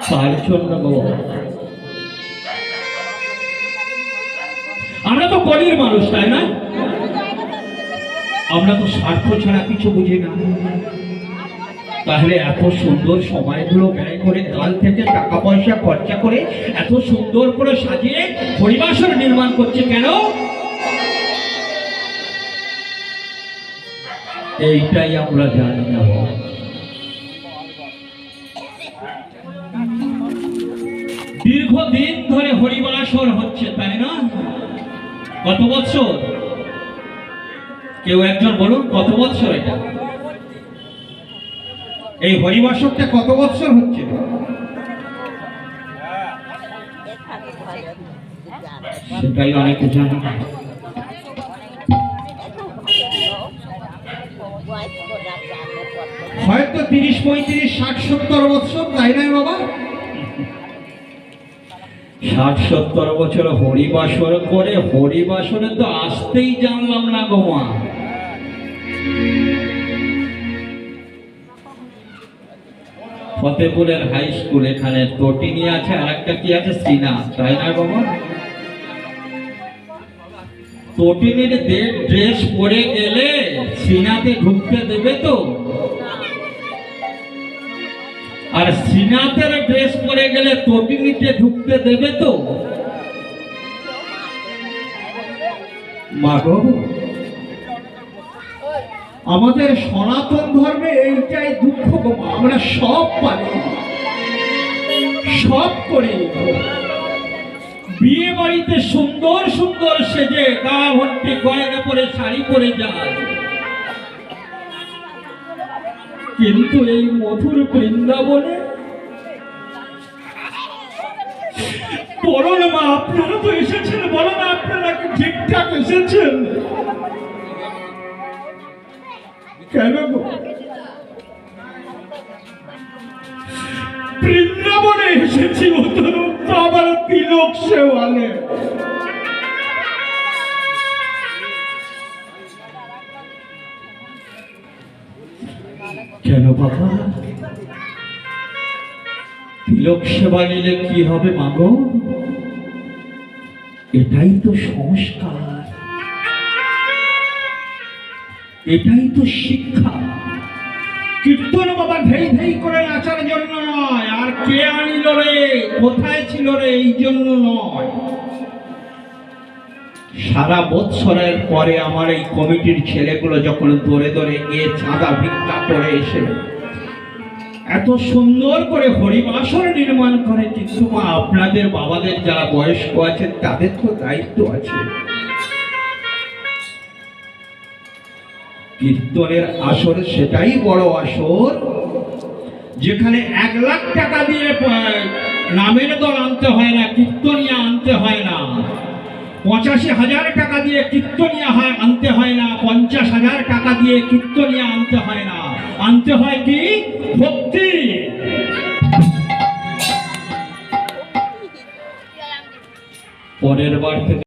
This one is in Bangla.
তার জন্য আমরা তো কলির মানুষ, তাই না? আমরা তো স্বার্থ ছাড়া কিছু বুঝি না। তাহলে এত সুন্দর সময়গুলো ব্যয় করে, কাল থেকে টাকা পয়সা খরচা করে এত সুন্দর করে সাজিয়ে হরিবাসর নির্মাণ করছে কেন? এইটাই আমরা জানি না। দীর্ঘদিন ধরে হরিবাসর হচ্ছে, তাই না? কত বছর? কেউ একজন বলুন, কত বছর এটা? এই হরিবাসরটা কত বছর হচ্ছে? সেটাই অনেকে জানে না। হয়তো 30, 35, 60, 70 বছর, তাই না বাবা? 60, 70 বছর হরিবাসর করে হরিবাসরে তো আসতেই জানলাম না গো মা। ফতেপুরের হাই স্কুল, এখানে তটিনী আছে, আর একটা কি আছে, শ্রীনা, তাই না বাবা? তটিনীর ড্রেস পরে গেলে শ্রীনাতে ঢুকতে দেবে তো? আর শ্রীনাথের ড্রেস পরে গেলে তটিনীতে ঢুকতে দেবে তো? মাগো, আমাদের সনাতন ধর্মে এইটাই দুঃখ গো। আমরা সব পারি, সব করি, বিয়ে বাড়িতে সুন্দর সুন্দর সেজে গা ভর্তি গয়না পরে শাড়ি পরে যায়, কিন্তু এই মধুর বৃন্দাবনে বলো না মা, আপনারা তো এসেছেন, বলো না আপনারা কি ঠিকঠাক এসেছেন? কেন গো? বৃন্দাবনে এসেছি, অতরূপ আবার তিলক সেওয়ালে। কেন বাবা? তিলক সেবা নিলে কি হবে মাগো? এটাই তো সংস্কার, এটাই তো শিক্ষা। কীর্তন বাবা ধেই ধেই করে নাচার জন্য নয়, আর কে আনিল রে, কোথায় ছিল রে, এই জন্য নয়। সারা বৎসরের পরে আমার এই কমিটির ছেলেগুলো যখন দৌড়ে দৌড়ে গিয়ে চাঁদা ভিক্ষা করে এসে এত সুন্দর করে হরিবাসর নির্মাণ করে, কিন্তু মা আপনাদের বাবাদের যারা বয়স্ক আছেন তাদের তো দায়িত্ব আছে। কীর্তনের আসর সেটাই বড় আসর, যেখানে 1 লাখ টাকা দিয়ে নামের দল আনতে হয় না, কীর্তনিয়া আনতে হয় না। 85,000 টাকা দিয়ে কীর্তনিয়া আনতে হয় না, 50,000 টাকা দিয়ে কীর্তনিয়া আনতে হয় না। আনতে হয় কি? ভক্তি। পরের বার থেকে